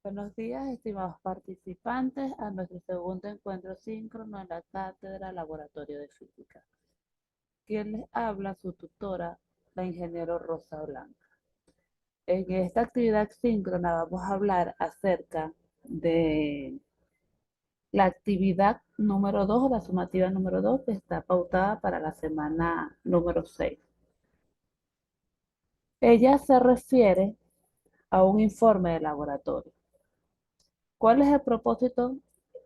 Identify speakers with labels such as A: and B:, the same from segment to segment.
A: Buenos días, estimados participantes, a nuestro segundo encuentro síncrono en la Cátedra Laboratorio de Física. Quien les habla, su tutora, la ingeniero Rosa Blanca. En esta actividad síncrona vamos a hablar acerca de la actividad número 2 o la sumativa número 2 que está pautada para la semana número 6. Ella se refiere a un informe de laboratorio. ¿Cuál es el propósito?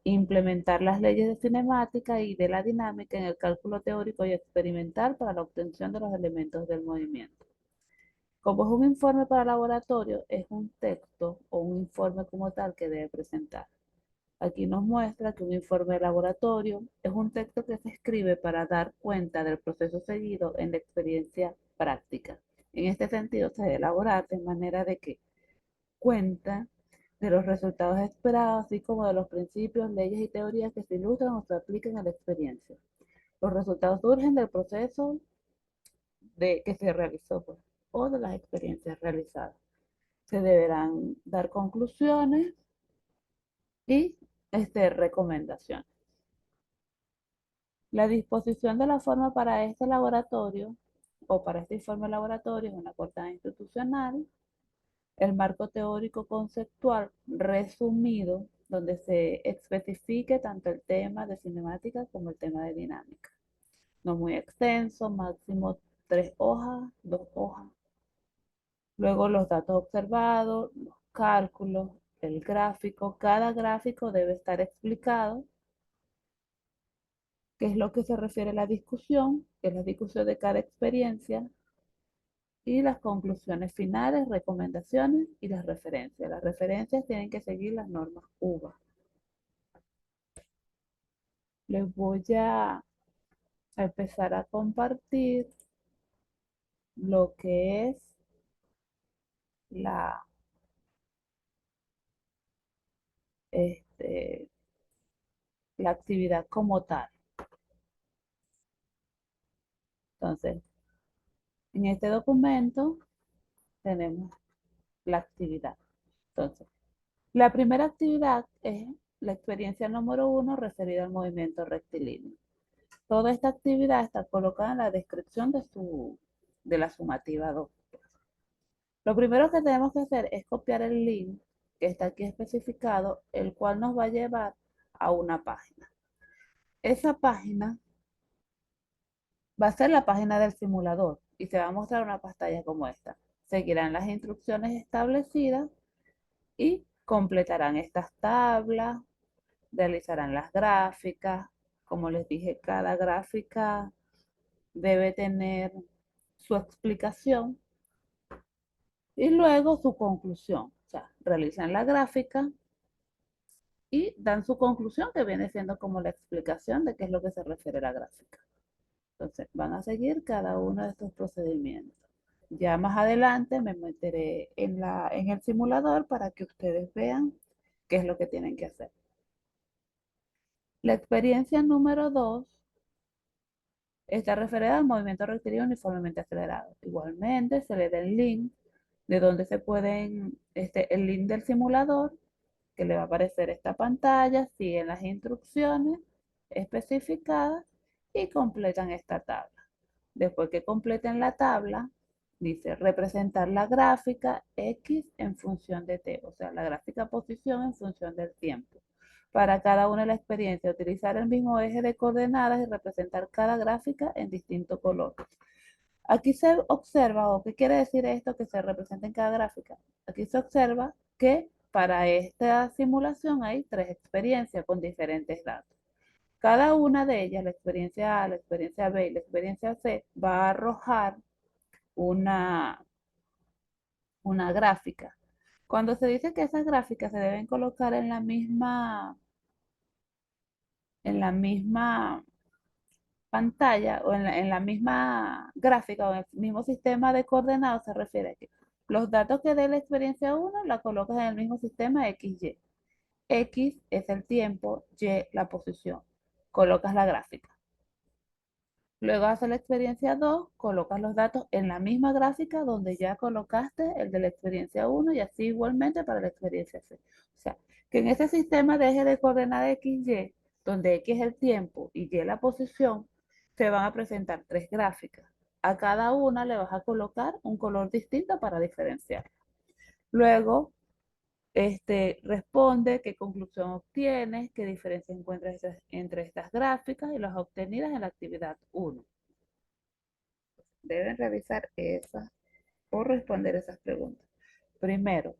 A: Implementar las leyes de cinemática y de la dinámica en el cálculo teórico y experimental para la obtención de los elementos del movimiento. Como es un informe para laboratorio, es un texto o un informe como tal que debe presentar. Aquí nos muestra que un informe de laboratorio es un texto que se escribe para dar cuenta del proceso seguido en la experiencia práctica. En este sentido, se debe elaborar de manera de que cuenta de los resultados esperados, así como de los principios, leyes y teorías que se ilustran o se aplican a la experiencia. Los resultados surgen del proceso que se realizó, pues, o de las experiencias realizadas. Se deberán dar conclusiones y recomendaciones. La disposición de la forma para este laboratorio o para este informe laboratorio es una portada institucional, el marco teórico conceptual resumido, donde se especifique tanto el tema de cinemática como el tema de dinámica. No muy extenso, máximo 3 hojas, 2 hojas. Luego los datos observados, los cálculos, el gráfico. Cada gráfico debe estar explicado qué es lo que se refiere a la discusión, qué es la discusión de cada experiencia, y las conclusiones finales, recomendaciones y las referencias. Las referencias tienen que seguir las normas UVA. Les voy a empezar a compartir lo que es la, este, la actividad como tal. Entonces, en este documento tenemos la actividad. Entonces, la primera actividad es la experiencia número 1 referida al movimiento rectilíneo. Toda esta actividad está colocada en la descripción de la sumativa 2. Lo primero que tenemos que hacer es copiar el link que está aquí especificado, el cual nos va a llevar a una página. Esa página va a ser la página del simulador y se va a mostrar una pantalla como esta. Seguirán las instrucciones establecidas y completarán estas tablas, realizarán las gráficas. Como les dije, cada gráfica debe tener su explicación y luego su conclusión. O sea, realizan la gráfica y dan su conclusión, que viene siendo como la explicación de qué es lo que se refiere a la gráfica. Entonces, van a seguir cada uno de estos procedimientos. Ya más adelante me meteré en el simulador para que ustedes vean qué es lo que tienen que hacer. La experiencia número 2 está referida al movimiento rectilíneo uniformemente acelerado. Igualmente, se le da el link de donde se pueden, el link del simulador, que le va a aparecer esta pantalla, siguen las instrucciones especificadas y completan esta tabla. Después que completen la tabla, dice representar la gráfica X en función de T, o sea, la gráfica posición en función del tiempo. Para cada una de las experiencias, utilizar el mismo eje de coordenadas y representar cada gráfica en distinto color. Aquí se observa, o qué quiere decir esto que se representa en cada gráfica. Aquí se observa que para esta simulación hay 3 experiencias con diferentes datos. Cada una de ellas, la experiencia A, la experiencia B y la experiencia C, va a arrojar una, una gráfica. Cuando se dice que esas gráficas se deben colocar en la misma pantalla o en la misma gráfica o en el mismo sistema de coordenadas, se refiere a que los datos que dé la experiencia 1 la colocas en el mismo sistema XY. X es el tiempo, Y la posición. Colocas la gráfica. Luego haces la experiencia 2, colocas los datos en la misma gráfica donde ya colocaste el de la experiencia 1 y así igualmente para la experiencia 6. O sea, que en ese sistema de eje de coordenadas X, Y, donde X es el tiempo y Y la posición, te van a presentar tres gráficas. A cada una le vas a colocar un color distinto para diferenciar. Luego, responde qué conclusión obtienes, qué diferencia encuentras entre estas gráficas y las obtenidas en la actividad 1. Deben revisar esas o responder esas preguntas. Primero,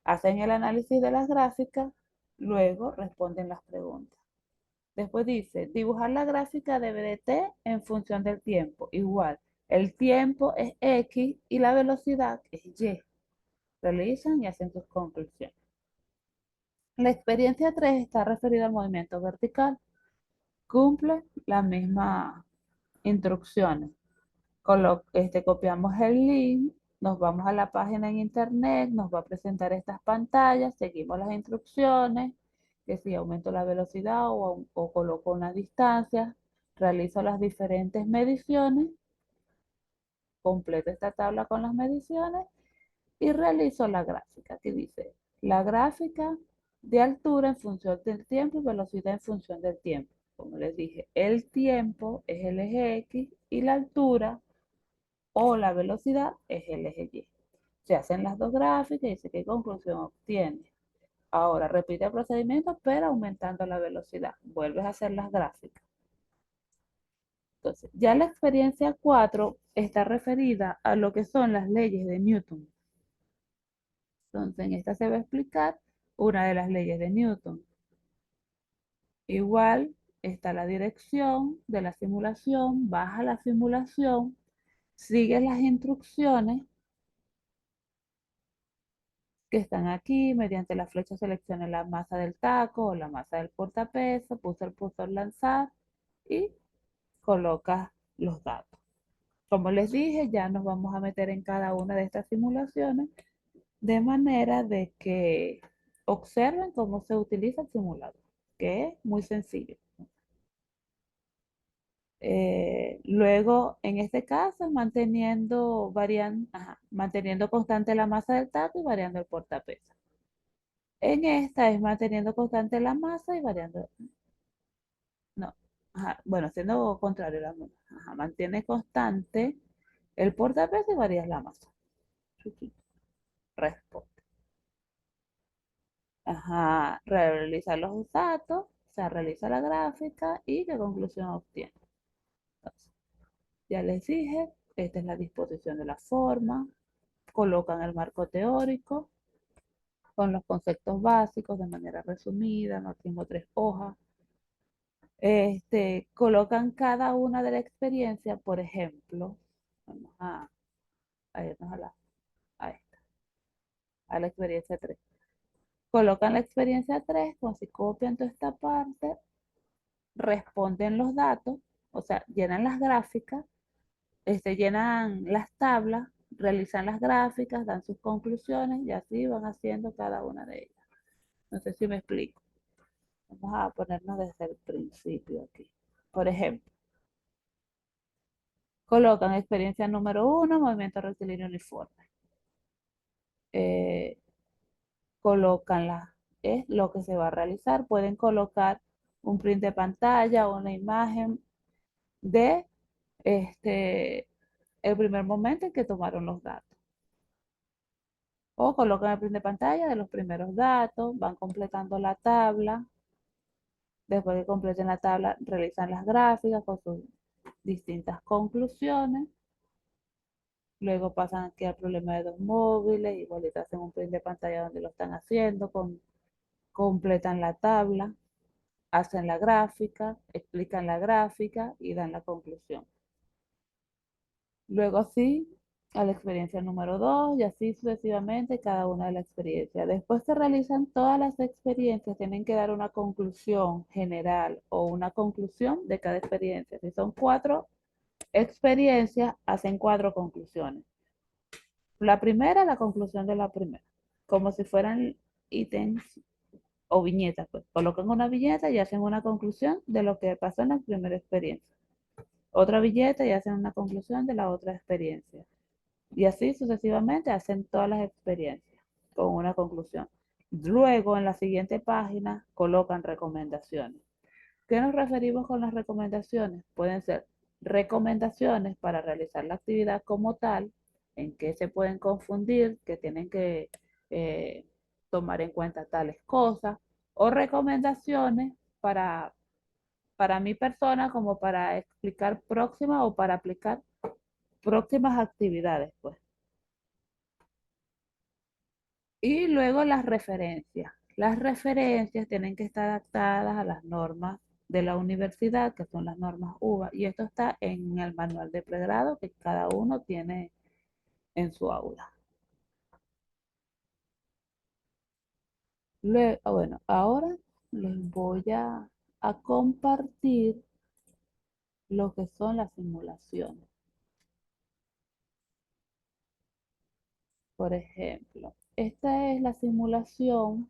A: hacen el análisis de las gráficas, luego responden las preguntas. Después dice, dibujar la gráfica de BDT en función del tiempo. Igual, el tiempo es X y la velocidad es Y. Realizan y hacen sus conclusiones. La experiencia 3 está referida al movimiento vertical. Cumple las mismas instrucciones. Copiamos el link, nos vamos a la página en internet, nos va a presentar estas pantallas, seguimos las instrucciones, que si aumento la velocidad o coloco una distancia, realizo las diferentes mediciones, completo esta tabla con las mediciones y realizo la gráfica que dice la gráfica de altura en función del tiempo y velocidad en función del tiempo. Como les dije, el tiempo es el eje X y la altura o la velocidad es el eje Y. Se hacen las dos gráficas y dice qué conclusión obtiene. Ahora repite el procedimiento, pero aumentando la velocidad. Vuelves a hacer las gráficas. Entonces, ya la experiencia 4 está referida a lo que son las leyes de Newton. Entonces, en esta se va a explicar una de las leyes de Newton. Igual está la dirección de la simulación, baja la simulación, sigue las instrucciones que están aquí. Mediante la flecha seleccione la masa del taco o la masa del portapeso, pulsa el cursor lanzar y coloca los datos. Como les dije, ya nos vamos a meter en cada una de estas simulaciones de manera de que observen cómo se utiliza el simulador, que es muy sencillo. Luego, en este caso, manteniendo constante la masa del taco y variando el portapeso. En esta es manteniendo constante la masa y variando, no, bueno, haciendo contrario, mantiene constante el portapeso y varías la masa. Responde. Realiza los datos, se realiza la gráfica y qué conclusión obtiene. Entonces, ya les dije, esta es la disposición de la forma, colocan el marco teórico con los conceptos básicos de manera resumida, no tengo tres hojas. Colocan cada una de la experiencia, por ejemplo, vamos a irnos a la experiencia 3. Colocan la experiencia 3, como si copian toda esta parte, responden los datos, o sea, llenan las gráficas, llenan las tablas, realizan las gráficas, dan sus conclusiones y así van haciendo cada una de ellas. No sé si me explico. Vamos a ponernos desde el principio aquí. Por ejemplo, colocan experiencia número 1, movimiento rectilíneo uniforme. Eh, Colocan es lo que se va a realizar. Pueden colocar un print de pantalla o una imagen de el primer momento en que tomaron los datos. O colocan el print de pantalla de los primeros datos, van completando la tabla. Después que completen la tabla, realizan las gráficas con sus distintas conclusiones. Luego pasan aquí al problema de dos móviles, igualito hacen un print de pantalla donde lo están haciendo, completan la tabla, hacen la gráfica, explican la gráfica y dan la conclusión. Luego sí, a la experiencia número 2 y así sucesivamente cada una de las experiencias. Después que realizan todas las experiencias, tienen que dar una conclusión general o una conclusión de cada experiencia. Si son 4 experiencias, hacen 4 conclusiones. La primera, la conclusión de la primera, como si fueran ítems o viñetas, pues colocan una viñeta y hacen una conclusión de lo que pasó en la primera experiencia. otra billete y hacen una conclusión de la otra experiencia. Y así sucesivamente hacen todas las experiencias con una conclusión. Luego, en la siguiente página, colocan recomendaciones. ¿Qué nos referimos con las recomendaciones? Pueden ser recomendaciones para realizar la actividad como tal, en qué se pueden confundir, que tienen que eh, tomar en cuenta tales cosas, o recomendaciones para mi persona como para explicar próximas o para aplicar próximas actividades, pues. Y luego las referencias. Las referencias tienen que estar adaptadas a las normas de la universidad, que son las normas UBA, y esto está en el manual de pregrado que cada uno tiene en su aula. Bueno, ahora les voy a compartir lo que son las simulaciones. Por ejemplo, esta es la simulación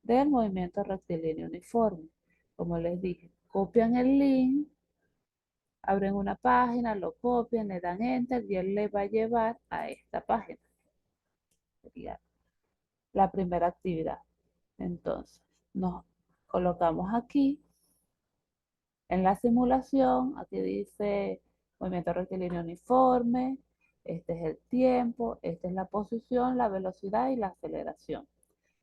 A: del movimiento rectilíneo uniforme. Como les dije, copian el link, abren una página, lo copian, le dan enter y él le va a llevar a esta página. Sería la primera actividad. Entonces, nos colocamos aquí en la simulación. Aquí dice movimiento rectilíneo uniforme. Este es el tiempo, esta es la posición, la velocidad y la aceleración.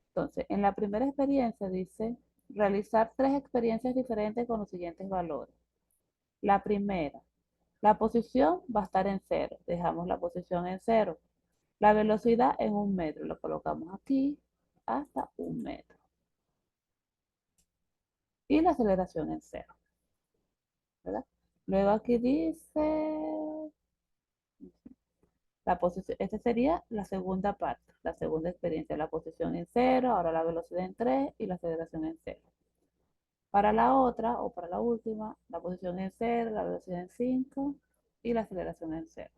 A: Entonces, en la primera experiencia dice realizar 3 experiencias diferentes con los siguientes valores. La primera, la posición va a estar en 0. Dejamos la posición en 0. La velocidad en 1 metro. Lo colocamos aquí hasta 1 metro. Y la aceleración en 0. ¿Verdad? Luego aquí dice la posición. Esta sería la segunda parte, la segunda experiencia. La posición en 0, ahora la velocidad en 3 y la aceleración en 0. Para la otra o para la última, la posición en 0, la velocidad en 5 y la aceleración en 0.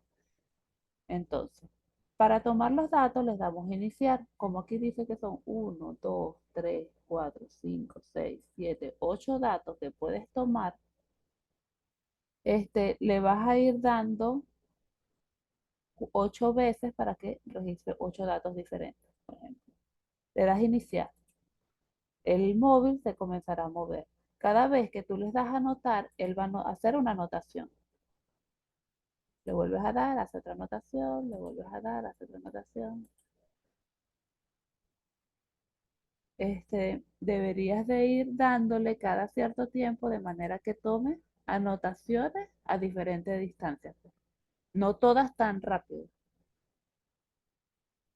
A: Entonces, para tomar los datos les damos iniciar, como aquí dice que son 1, 2, 3, 4, 5, 6, 7, 8 datos que puedes tomar, le vas a ir dando 8 veces para que registre 8 datos diferentes. Por ejemplo, le das iniciar, el móvil se comenzará a mover. Cada vez que tú les das a anotar, él va a hacer una anotación. Le vuelves a dar, hace otra anotación, le vuelves a dar, hace otra anotación. Deberías de ir dándole cada cierto tiempo de manera que tome anotaciones a diferentes distancias, pues. No todas tan rápido,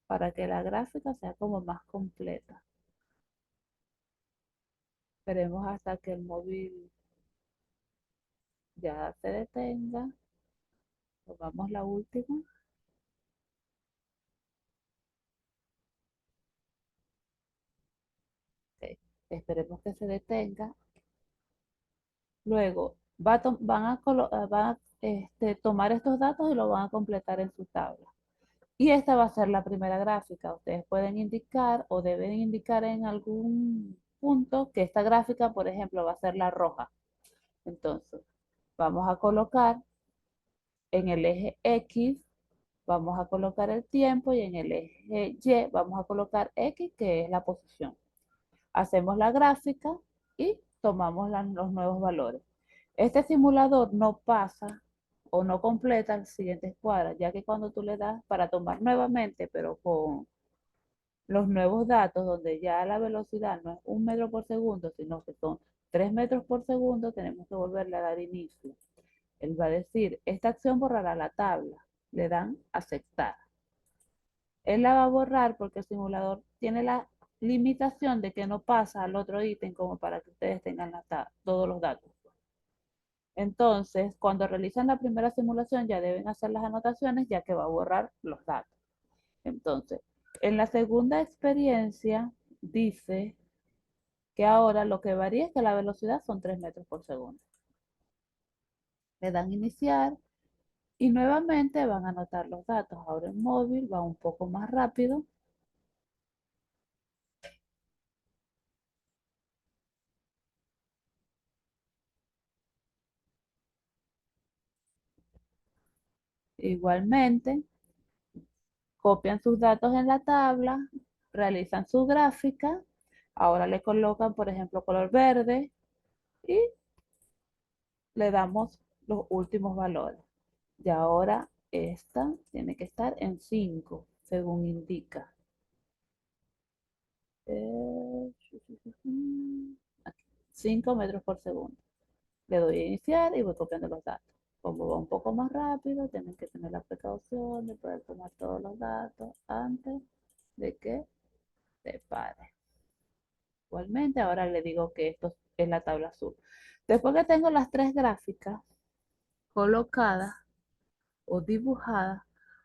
A: para que la gráfica sea como más completa. Esperemos hasta que el móvil ya se detenga. Tomamos la última. Ok. Esperemos que se detenga. Luego van a tomar estos datos y los van a completar en su tabla. Y esta va a ser la primera gráfica. Ustedes pueden indicar o deben indicar en algún punto que esta gráfica, por ejemplo, va a ser la roja. Entonces, vamos a colocar en el eje X, vamos a colocar el tiempo y en el eje Y vamos a colocar X, que es la posición. Hacemos la gráfica y tomamos los nuevos valores. Este simulador no pasa o no completa las siguientes cuadras, ya que cuando tú le das para tomar nuevamente, pero con los nuevos datos, donde ya la velocidad no es 1 metro por segundo, sino que son 3 metros por segundo, tenemos que volverle a dar inicio. Él va a decir, esta acción borrará la tabla. Le dan aceptar. Él la va a borrar porque el simulador tiene la limitación de que no pasa al otro ítem como para que ustedes tengan todos los datos. Entonces, cuando realizan la primera simulación ya deben hacer las anotaciones ya que va a borrar los datos. Entonces, en la segunda experiencia dice que ahora lo que varía es que la velocidad son 3 metros por segundo. Le dan iniciar y nuevamente van a anotar los datos. Ahora el móvil va un poco más rápido. Igualmente, copian sus datos en la tabla, realizan su gráfica, ahora le colocan, por ejemplo, color verde y le damos los últimos valores. Y ahora esta tiene que estar en 5 según indica. 5 metros por segundo. Le doy a iniciar y voy copiando los datos. Como va un poco más rápido, tienen que tener la precaución de poder tomar todos los datos antes de que se pare. Igualmente, ahora le digo que esto es la tabla azul. Después que tengo las tres gráficas colocadas o dibujadas,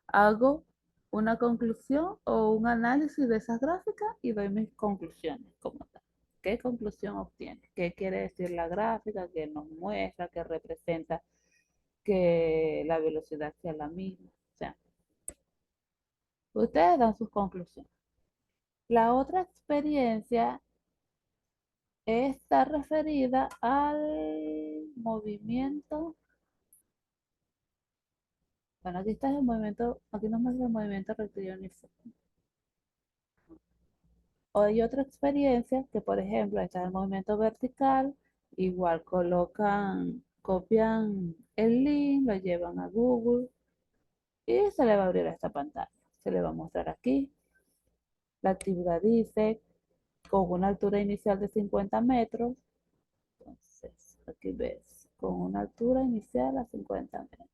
A: hago una conclusión o un análisis de esas gráficas y doy mis conclusiones como tal. ¿Qué conclusión obtiene? ¿Qué quiere decir la gráfica? ¿Qué nos muestra? ¿Qué representa que la velocidad sea la misma? O sea, ustedes dan sus conclusiones. La otra experiencia está referida al movimiento. Bueno, aquí está el movimiento, aquí nos muestra el movimiento rectilíneo uniforme. O hay otra experiencia que, por ejemplo, está el movimiento vertical, igual colocan, copian el link, lo llevan a Google y se le va a abrir esta pantalla. Se le va a mostrar aquí. La actividad dice con una altura inicial de 50 metros. Entonces, aquí ves, con una altura inicial a 50 metros.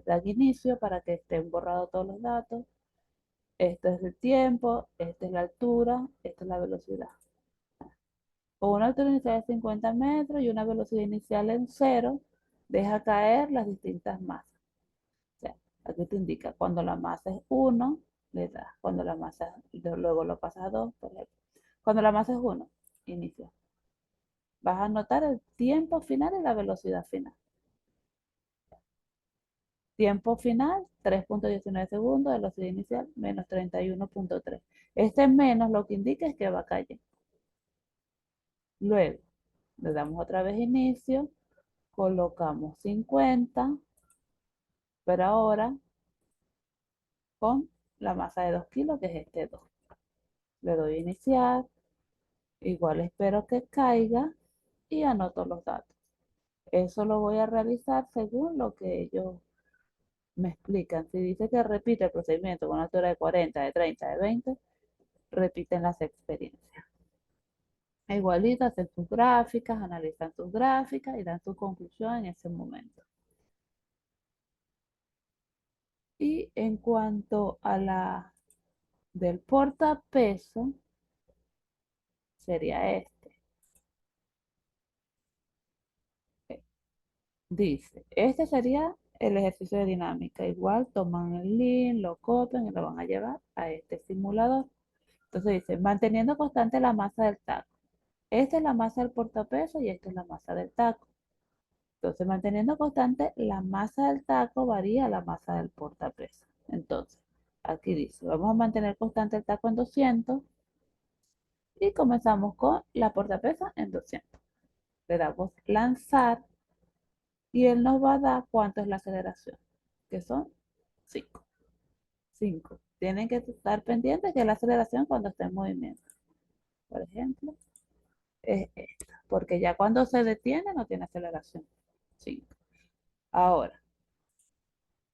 A: Dan inicio para que estén borrados todos los datos. Este es el tiempo, esta es la altura, esta es la velocidad. Con una altura inicial de 50 metros y una velocidad inicial en cero, deja caer las distintas masas. O sea, aquí te indica cuando la masa es 1, le das. Cuando la masa, luego lo pasas a 2, por ejemplo. Cuando la masa es 1, inicia. Vas a notar el tiempo final y la velocidad final. Tiempo final, 3.19 segundos, velocidad inicial, menos 31.3. Este menos lo que indica es que va a caer. Luego, le damos otra vez inicio, colocamos 50, pero ahora con la masa de 2 kilos, que es este 2. Le doy iniciar, igual espero que caiga y anoto los datos. Eso lo voy a realizar según lo que ellos me explican. Si dice que repite el procedimiento con una altura de 40, de 30, de 20, repiten las experiencias. Igualito hacen sus gráficas, analizan sus gráficas y dan su conclusión en ese momento. Y en cuanto a la del portapeso, sería este. Dice, este sería el ejercicio de dinámica. Igual toman el link, lo copian y lo van a llevar a este simulador. Entonces dice, manteniendo constante la masa del taco. Esta es la masa del portapeso y esta es la masa del taco. Entonces, manteniendo constante la masa del taco varía la masa del portapeso. Entonces, aquí dice, vamos a mantener constante el taco en 200 y comenzamos con la portapesa en 200. Le damos lanzar y él nos va a dar cuánto es la aceleración, que son 5. 5. Tienen que estar pendientes que la aceleración cuando está en movimiento. Por ejemplo, es esta, porque ya cuando se detiene no tiene aceleración. 5. Ahora,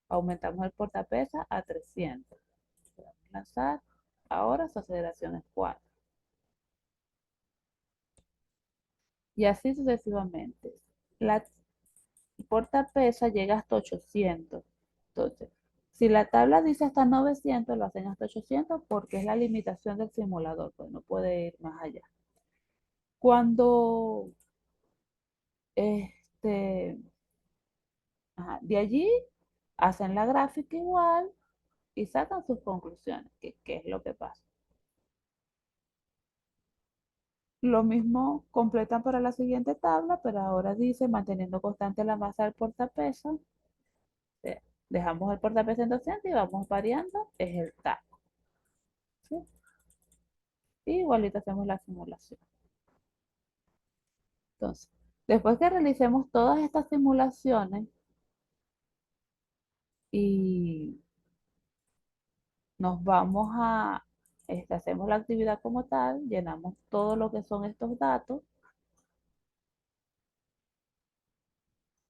A: aumentamos el portapesa a 300. Vamos a lanzar. Ahora su aceleración es 4. Y así sucesivamente. La portapesa llega hasta 800. Entonces, si la tabla dice hasta 900, lo hacen hasta 800 porque es la limitación del simulador, pues no puede ir más allá. Cuando este, de allí hacen la gráfica igual y sacan sus conclusiones, que qué es lo que pasa. Lo mismo completan para la siguiente tabla, pero ahora dice manteniendo constante la masa del portapeso. Dejamos el portapeso en 200 y vamos variando, es el taco. ¿Sí? Y igualito hacemos la simulación. Entonces, después que realicemos todas estas simulaciones y nos vamos a, hacemos la actividad como tal, llenamos todo lo que son estos datos,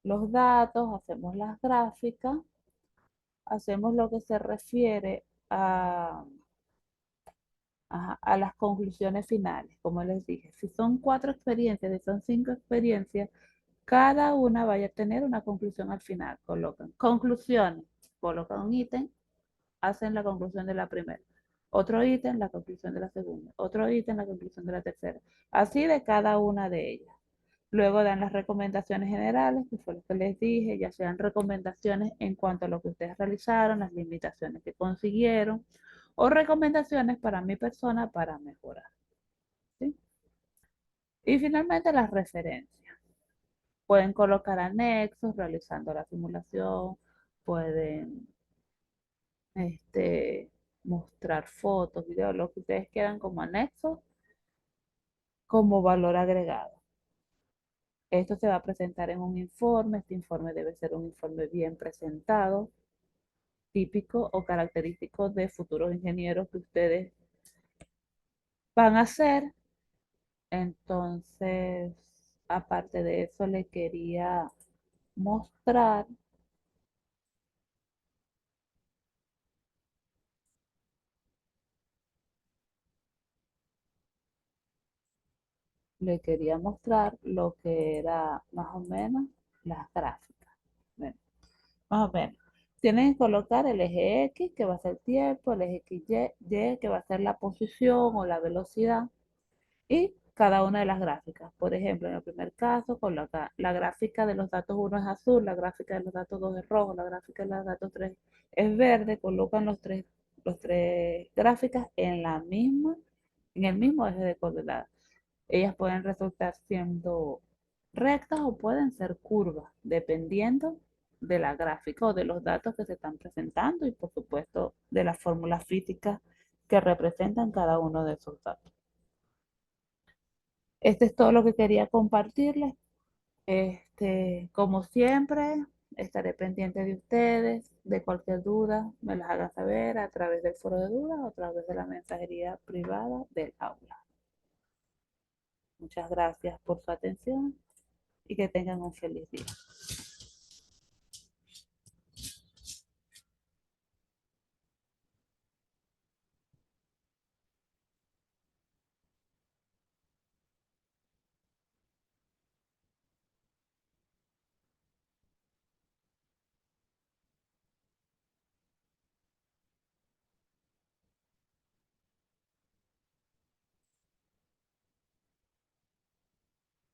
A: los datos, hacemos las gráficas, hacemos lo que se refiere a las conclusiones finales, como les dije. Si son 4 experiencias, si son 5 experiencias, cada una vaya a tener una conclusión al final. Colocan conclusiones, colocan un ítem, hacen la conclusión de la primera. Otro ítem, la conclusión de la segunda. Otro ítem, la conclusión de la tercera. Así de cada una de ellas. Luego dan las recomendaciones generales, que fue lo que les dije, ya sean recomendaciones en cuanto a lo que ustedes realizaron, las limitaciones que consiguieron, o recomendaciones para mi persona para mejorar. ¿Sí? Y finalmente las referencias. Pueden colocar anexos realizando la simulación, pueden mostrar fotos, videos, lo que ustedes quieran como anexos, como valor agregado. Esto se va a presentar en un informe. Este informe debe ser un informe bien presentado, típico o característico de futuros ingenieros que ustedes van a hacer. Entonces, aparte de eso, mostrar, le quería mostrar lo que era más o menos las gráficas. Bueno, más o menos. Tienen que colocar el eje X, que va a ser tiempo, el eje X, Y, que va a ser la posición o la velocidad, y cada una de las gráficas. Por ejemplo, en el primer caso, coloca la gráfica de los datos 1 es azul, la gráfica de los datos 2 es rojo, la gráfica de los datos 3 es verde. Colocan los tres gráficas en el mismo eje de coordenadas. Ellas pueden resultar siendo rectas o pueden ser curvas, dependiendo de la gráfica o de los datos que se están presentando y por supuesto de las fórmulas físicas que representan cada uno de esos datos. Este es todo lo que quería compartirles. Como siempre, estaré pendiente de ustedes, de cualquier duda, me las hagan saber a través del foro de dudas o a través de la mensajería privada del aula. Muchas gracias por su atención y que tengan un feliz día.